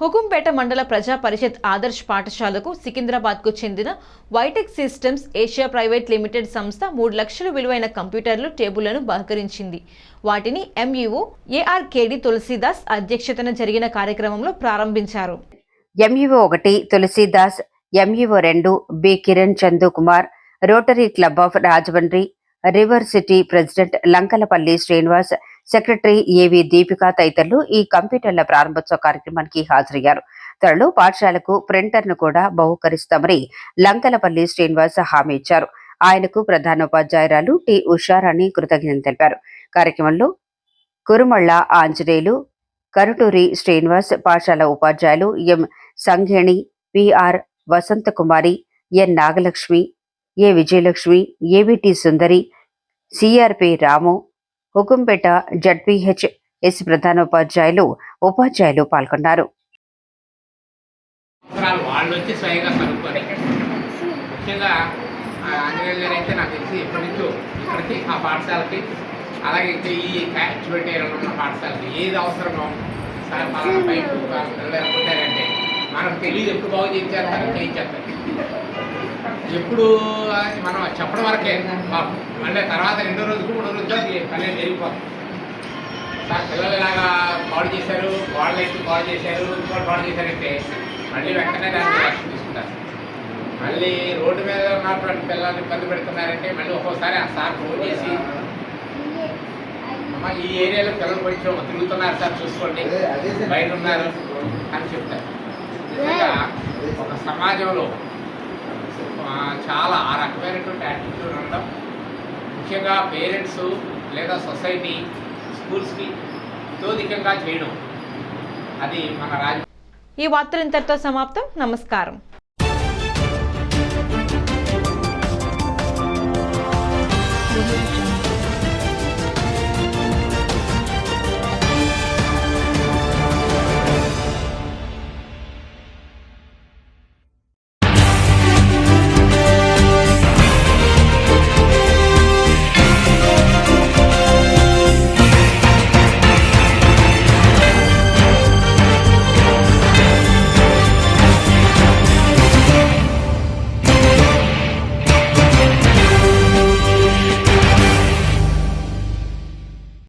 హుకుంపేట మండల ప్రజా పరిషత్ ఆదర్శ్ పాఠశాలకు సికింద్రాబాద్కు చెందిన వైటెక్ సిస్టమ్స్ ఏషియా ప్రైవేట్ లిమిటెడ్ సంస్థ 3 లక్షల విలువైన కంప్యూటర్లు, టేబుళ్లను బహుకరించింది. వాటిని ఎంఈఓ ఏఆర్కేడి తులసీదాస్ అధ్యక్షతన జరిగిన కార్యక్రమంలో ప్రారంభించారు. MEO 1 Tulasidas, MEO 2 B Kiran Chandu Kumar, Rotary Club of Rajahmundry, River City President Lankalapalli Srinivas, secretary AV Deepika తదితరులు ఈ కంప్యూటర్ల ప్రారంభోత్సవ కార్యక్రమానికి హాజరయ్యారు. త్వరలో పాఠశాలకు ప్రింటర్ను కూడా బహుకరిస్తామని లంకలపల్లి శ్రీనివాస్ హామీ ఇచ్చారు. ఆయనకు ప్రధానోపాధ్యాయురాలు టి ఉషారాణి కృతజ్ఞతలు తెలిపారు. కార్యక్రమంలో కురుమళ్ళ ఆంజనేయులు, కరుటూరి శ్రీనివాస్, పాఠశాల ఉపాధ్యాయులు ఎం సంఘేణి, పిఆర్ వసంతకుమారి, ఎన్ నాగలక్ష్మి, ఏ విజయలక్ష్మి, ఏబిటి సుందరి, సిఆర్పి రాము, హుకుంపేట జడ్పీహెచ్ ఎస్ ప్రధానోపాధ్యాయులు, ఉపాధ్యాయులు పాల్గొన్నారు. వాళ్ళు వచ్చి స్వయంగా కనుక్కొని, ముఖ్యంగా ఆంజనేయులు గారు అయితే నాకు తెలిసి ఎప్పటి నుంచో ఇక్కడికి ఆ పాఠశాలకి, అలాగే ఈ క్యాచ్మెంట్ ఏరియాలో ఉన్న పాఠశాలకి ఏది అవసరమో సార్ పలానా పైపు పిల్లలు అనుకుంటారంటే మనకు తెలియదు, ఎప్పుడు బాగు చేయించేస్తారు, చేయించేస్తారు. ఎప్పుడు మనం చెప్పడం వరకే, మళ్ళీ తర్వాత 2వ రోజుకు 3వ రోజుగా పని జరిగిపోతుంది. సార్ పిల్లలు ఇలాగా పాడు చేశారు, వాళ్ళు ఎక్కువ పాడు చేశారు, ఇంకోటి పాడు చేశారంటే మళ్ళీ వెంటనే దాన్ని యాక్షన్ తీసుకుంటారు. మళ్ళీ రోడ్డు మీద ఉన్నటువంటి పిల్లల్ని ఇబ్బంది పెడుతున్నారంటే మళ్ళీ ఒక్కోసారి ఆ సార్ ఫోన్ చేసి, అమ్మ ఈ ఏరియాలో పిల్లలు కొంచెం తిరుగుతున్నారు సార్ చూసుకోండి, బయట ఉన్నారు అని చెప్తారు. నిజంగా ఒక సమాజంలో చాలా ఆ రకమైనటువంటి యాటిట్యూడ్ ఉండడం, ముఖ్యంగా పేరెంట్స్ లేదా సొసైటీ, స్కూల్స్కి తోదికంగా చేయడం, అది మన రాజ్యం. ఈ వార్తలు ఇంతటితో సమాప్తం. నమస్కారం.